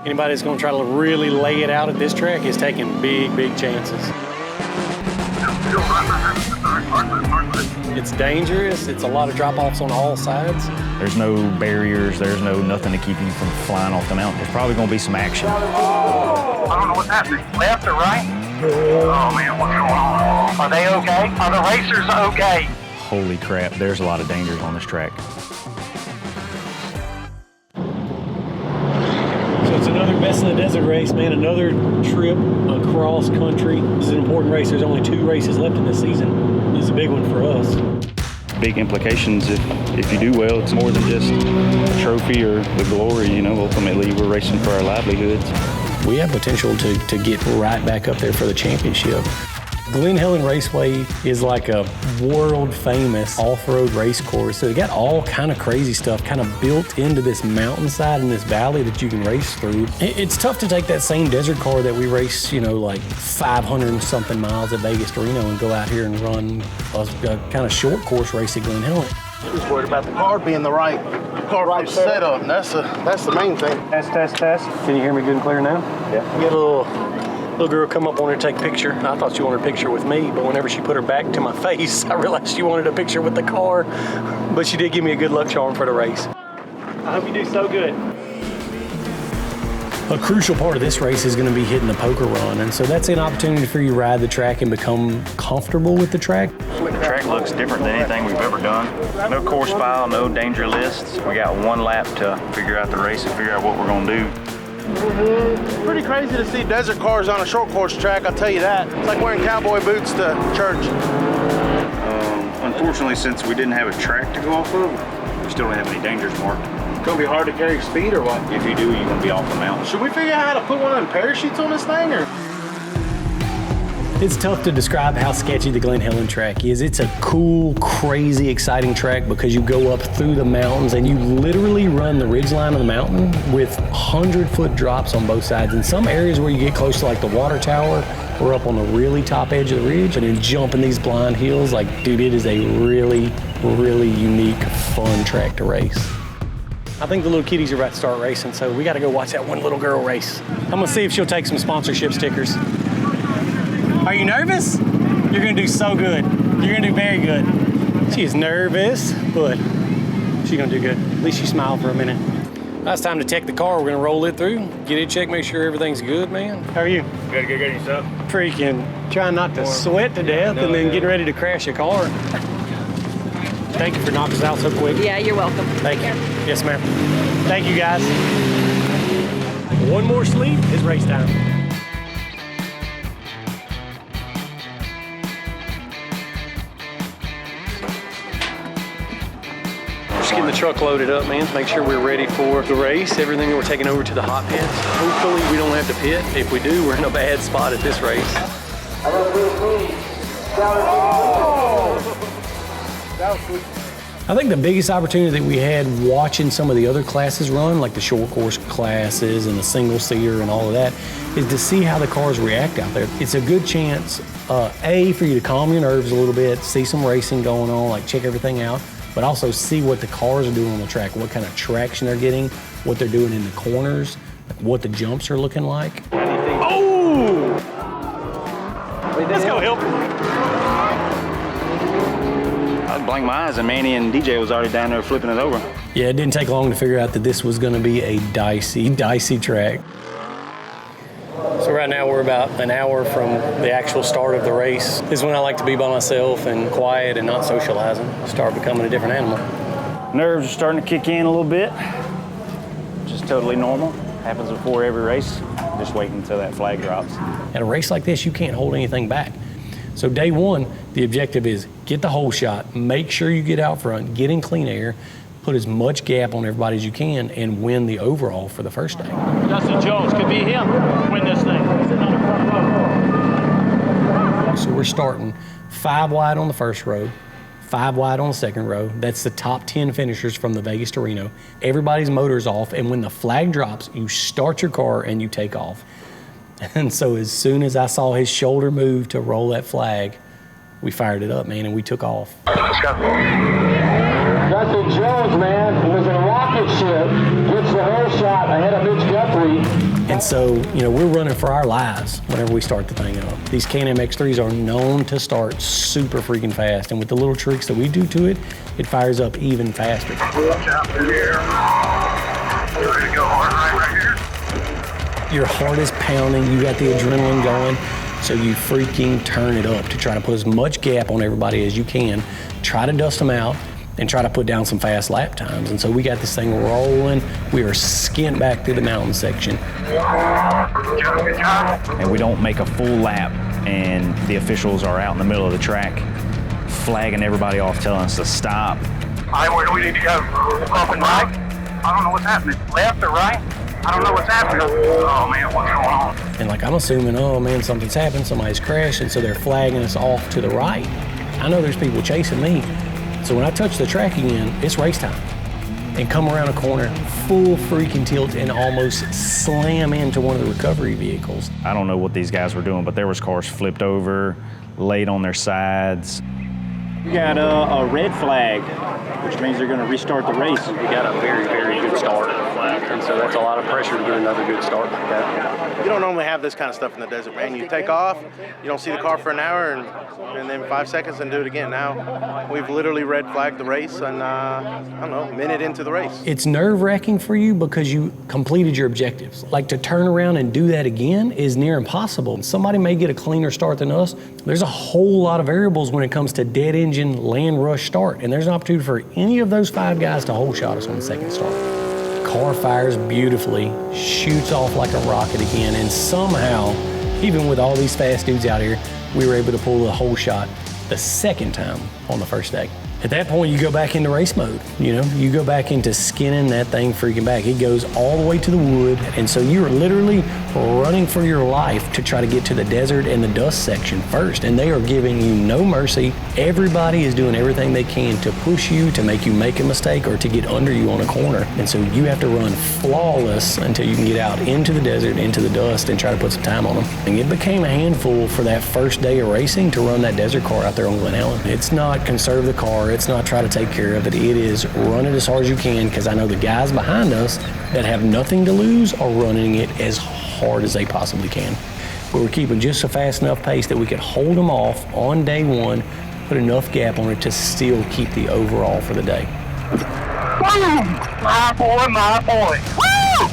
Anybody that's going to try to really lay it out at this track is taking big, big chances. It's dangerous. It's a lot of drop-offs on all sides. There's no barriers. There's nothing to keep you from flying off the mountain. There's probably going to be some action. I don't know what's happening. Left or right? Oh, man, what's going on? Are they okay? Are the racers okay? Holy crap, there's a lot of dangers on this track. So it's another Best in the Desert race, man. Another trip across country. This is an important race. There's only 2 races left in this season. This is a big one for us. Big implications if you do well. It's more than just a trophy or the glory, you know. Ultimately, we're racing for our livelihoods. We have potential to get right back up there for the championship. Glen Helen Raceway is like a world-famous off-road race course. So they got all kind of crazy stuff kind of built into this mountainside and this valley that you can race through. It's tough to take that same desert car that we race, you know, like 500 and something miles at Vegas to Reno and go out here and run a kind of short course race at Glen Helen. Just worried about the car being the right setup. That's the main thing. Test. Can you hear me good and clear now? Yeah. Get a little girl come up, wanted to take a picture. I thought she wanted a picture with me, but whenever she put her back to my face, I realized she wanted a picture with the car. But she did give me a good luck charm for the race. I hope you do so good. A crucial part of this race is going to be hitting the poker run, and so that's an opportunity for you to ride the track and become comfortable with the track. The track looks different than anything we've ever done. No course file, no danger lists. We got 1 lap to figure out the race and figure out what we're going to do. It's pretty crazy to see desert cars on a short course track, I'll tell you that. It's like wearing cowboy boots to church. Unfortunately, since we didn't have a track to go off of, we still don't have any dangers marked. It's gonna be hard to carry speed or what? If you do, you're going to be off the mountain. Should we figure out how to put one of them parachutes on this thing, or? It's tough to describe how sketchy the Glen Helen track is. It's a cool, crazy, exciting track because you go up through the mountains and you literally run the ridgeline of the mountain with 100-foot drops on both sides. In some areas where you get close to like the water tower, we're up on the really top edge of the ridge and then jumping these blind hills. Like, dude, it is a really, really unique, fun track to race. I think the little kiddies are about to start racing, so we got to go watch that one little girl race. I'm gonna see if she'll take some sponsorship stickers. Are you nervous? You're gonna do so good. You're gonna do very good. She is nervous, but she's gonna do good. At least she smiled for a minute. Now it's time to check the car. We're gonna roll it through, get it checked, make sure everything's good, man. How are you? Good yourself. Freaking trying not to sweat to death and then getting ready to crash a car. Thank you for knocking us out so quick. Yeah, you're welcome. Thank you. Yes, ma'am. Thank you, guys. One more sleep is race time. Just getting the truck loaded up, man, to make sure we're ready for the race. Everything we're taking over to the hot pits. Hopefully we don't have to pit. If we do, we're in a bad spot at this race. I think the biggest opportunity that we had watching some of the other classes run, like the short course classes and the single seater and all of that, is to see how the cars react out there. It's a good chance, A, for you to calm your nerves a little bit, see some racing going on, like check everything out, but also see what the cars are doing on the track, what kind of traction they're getting, what they're doing in the corners, what the jumps are looking like. Oh! Let's go, Hill. I blinked my eyes and Manny and DJ was already down there flipping it over. Yeah, it didn't take long to figure out that this was going to be a dicey track. So right now we're about an hour from the actual start of the race. This is when I like to be by myself and quiet and not socializing. Start becoming a different animal. Nerves are starting to kick in a little bit. Just totally normal. Happens before every race. Just waiting until that flag drops. At a race like this, you can't hold anything back. So day one, the objective is get the whole shot, make sure you get out front, get in clean air, put as much gap on everybody as you can, and win the overall for the first day. Dustin Jones, could be him, win this thing. So we're starting 5 wide on the first row, 5 wide on the second row. That's the top 10 finishers from the Vegas to Reno. Everybody's motor's off, and when the flag drops, you start your car and you take off. And so as soon as I saw his shoulder move to roll that flag, we fired it up, man, and we took off. Let's go. Dustin Jones, man, was in a rocket ship, gets the whole shot ahead And so, you know, we're running for our lives whenever we start the thing up. These Can-Am X3s are known to start super freaking fast, and with the little tricks that we do to it, it fires up even faster. Watch out through here. You ready to go hard right here? Your heart is pounding, you got the adrenaline going, so you freaking turn it up to try to put as much gap on everybody as you can, try to dust them out, and try to put down some fast lap times. And so we got this thing rolling. We are skint back through the mountain section. And we don't make a full lap, and the officials are out in the middle of the track flagging everybody off, telling us to stop. All right, where do we need to go? Up and right? I don't know what's happening. Left or right? I don't know what's happening. Oh man, what's going on? And like, I'm assuming, oh man, something's happened, somebody's crashed, and so they're flagging us off to the right. I know there's people chasing me. So when I touch the track again, it's race time. And come around a corner, full freaking tilt, and almost slam into one of the recovery vehicles. I don't know what these guys were doing, but there was cars flipped over, laid on their sides. We got a red flag, which means they're going to restart the race. We got a very, very good start, and so that's a lot of pressure to get another good start like that. You don't normally have this kind of stuff in the desert, man. You take off, you don't see the car for an hour, and then 5 seconds and do it again. Now, we've literally red flagged the race, and I don't know, a minute into the race. It's nerve-wracking for you because you completed your objectives. Like, to turn around and do that again is near impossible. Somebody may get a cleaner start than us. There's a whole lot of variables when it comes to dead engine, land rush start, and there's an opportunity for any of those 5 guys to whole shot us on the second start. Car fires beautifully, shoots off like a rocket again, and somehow, even with all these fast dudes out here, we were able to pull the whole shot the second time on the first day. At that point, you go back into race mode, you know? You go back into skinning that thing freaking back. It goes all the way to the wood, and so you are literally running for your life to try to get to the desert and the dust section first, and they are giving you no mercy. Everybody is doing everything they can to push you, to make you make a mistake, or to get under you on a corner. And so you have to run flawless until you can get out into the desert, into the dust, and try to put some time on them. And it became a handful for that first day of racing to run that desert car out there on Glen Helen. It's not conserve the car, it's not try to take care of it. It is run it as hard as you can, because I know the guys behind us that have nothing to lose are running it as hard as they possibly can. But we're keeping just a fast enough pace that we could hold them off on day one, put enough gap on it to still keep the overall for the day. Boom! My boy. Woo!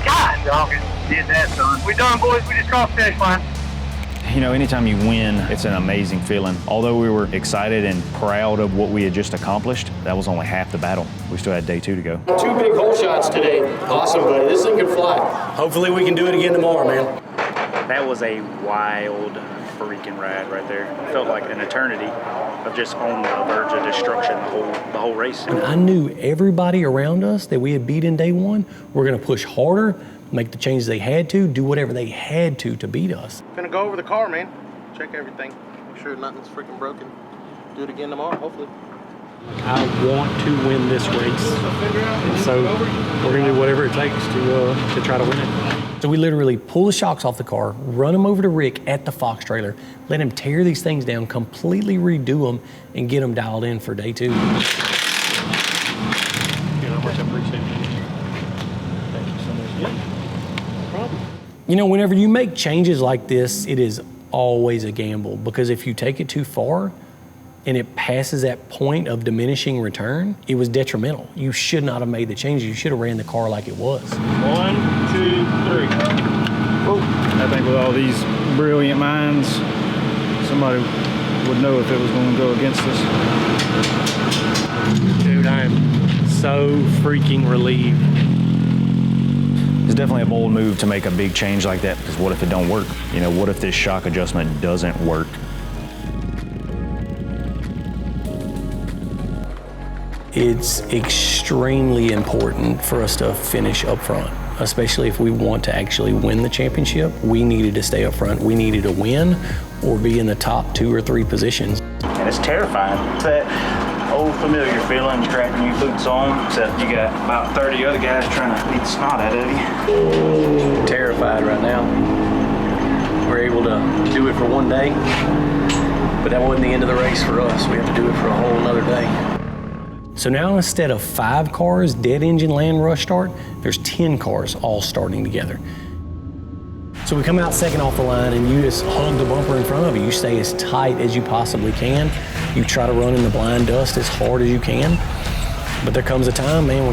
God, dog, did that, son. We done, boys. We just crossed the finish line. You know, anytime you win, it's an amazing feeling. Although we were excited and proud of what we had just accomplished, that was only half the battle. We still had day 2 to go. 2 big hole shots today. Awesome, buddy. This thing can fly. Hopefully we can do it again tomorrow, man. That was a wild freaking ride right there. It felt like an eternity of just on the verge of destruction the whole race. And I knew everybody around us that we had beat in day 1 were going to push harder, make the changes they had to, do whatever they had to beat us. Gonna go over the car, man. Check everything. Make sure nothing's freaking broken. Do it again tomorrow, hopefully. I want to win this race, and so we're gonna do whatever it takes to try to win it. So we literally pull the shocks off the car, run them over to Rick at the Fox trailer, let him tear these things down, completely redo them, and get them dialed in for day 2. You know how much I appreciate it. Thank you so much. Yeah, no problem. You know, whenever you make changes like this, it is always a gamble, because if you take it too far and it passes that point of diminishing return, it was detrimental. You should not have made the changes. You should have ran the car like it was. 1, 2, 3. I think with all these brilliant minds, somebody would know if it was going to go against us. Dude, I am so freaking relieved. It's definitely a bold move to make a big change like that, because what if it don't work? You know, what if this shock adjustment doesn't work? It's extremely important for us to finish up front, especially if we want to actually win the championship. We needed to stay up front. We needed to win or be in the top 2 or 3 positions. And it's terrifying. It's that old familiar feeling, strapping your boots on, except you got about 30 other guys trying to beat the snot out of you. Terrified right now. We're able to do it for one day, but that wasn't the end of the race for us. We have to do it for a whole another day. So now instead of 5 cars, dead engine land rush start, there's 10 cars all starting together. So we come out second off the line and you just hug the bumper in front of you. You stay as tight as you possibly can. You try to run in the blind dust as hard as you can. But there comes a time, man,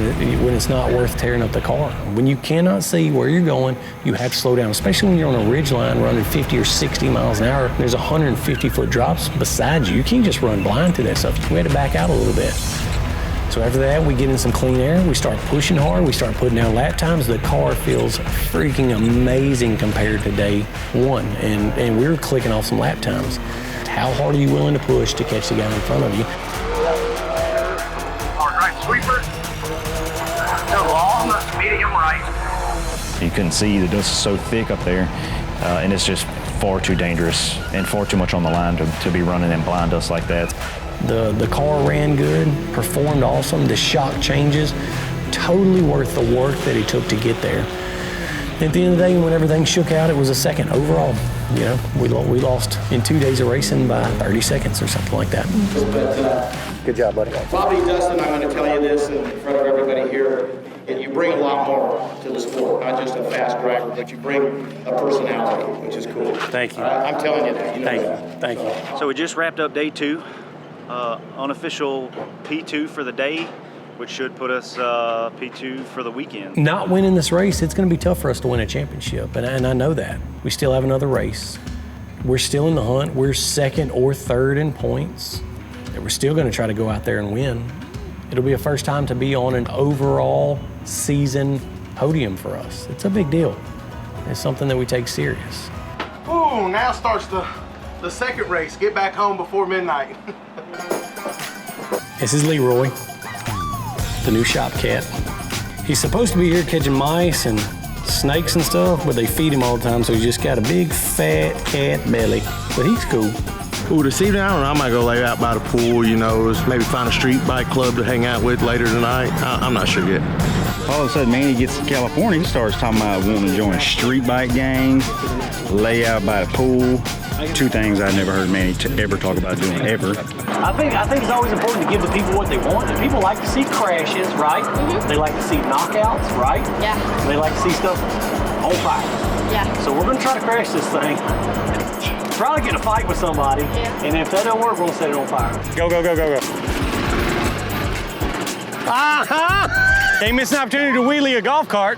when it's not worth tearing up the car. When you cannot see where you're going, you have to slow down, especially when you're on a ridge line running 50 or 60 miles an hour. There's 150-foot drops beside you. You can't just run blind to that stuff. We had to back out a little bit. So after that, we get in some clean air, we start pushing hard, we start putting down lap times. The car feels freaking amazing compared to day one, and we're clicking off some lap times. How hard are you willing to push to catch the guy in front of you? Hard right sweeper. The long, medium right. You couldn't see, the dust is so thick up there, and it's just far too dangerous and far too much on the line to be running in blind dust like that. The car ran good, performed awesome. The shock changes, totally worth the work that it took to get there. At the end of the day, when everything shook out, it was a second overall. You know, we lost in 2 days of racing by 30 seconds or something like that. Good job, buddy. Bobby, Dustin, I'm going to tell you this in front of everybody here. You bring a lot more to the sport, not just a fast driver, but you bring a personality, which is cool. Thank you. I'm telling you that. Thank you. Thank you. So we just wrapped up day 2, unofficial P2 for the day, which should put us P2 for the weekend. Not winning this race, it's going to be tough for us to win a championship, and I know that. We still have another race. We're still in the hunt. We're second or third in points. And we're still going to try to go out there and win. It'll be a first time to be on an overall season podium for us. It's a big deal. It's something that we take serious. Ooh, now starts the second race. Get back home before midnight. This is Leroy, the new shop cat. He's supposed to be here catching mice and snakes and stuff, but they feed him all the time, so he's just got a big fat cat belly. But he's cool. Ooh, this evening, I don't know, I might go lay out by the pool, you know, maybe find a street bike club to hang out with later tonight. I'm not sure yet. All of a sudden, Manny gets to California, he starts talking about wanting to join street bike gangs, lay out by the pool. 2 things I never heard Manny ever talk about doing, ever. I think it's always important to give the people what they want. And people like to see crashes, right? Mm-hmm. They like to see knockouts, right? Yeah. They like to see stuff on fire. Yeah. So we're gonna try to crash this thing. Probably get in a fight with somebody. Yeah. And if that don't work, we're gonna set it on fire. Go, go, go, go, go. Ain't missing an opportunity to wheelie a golf cart.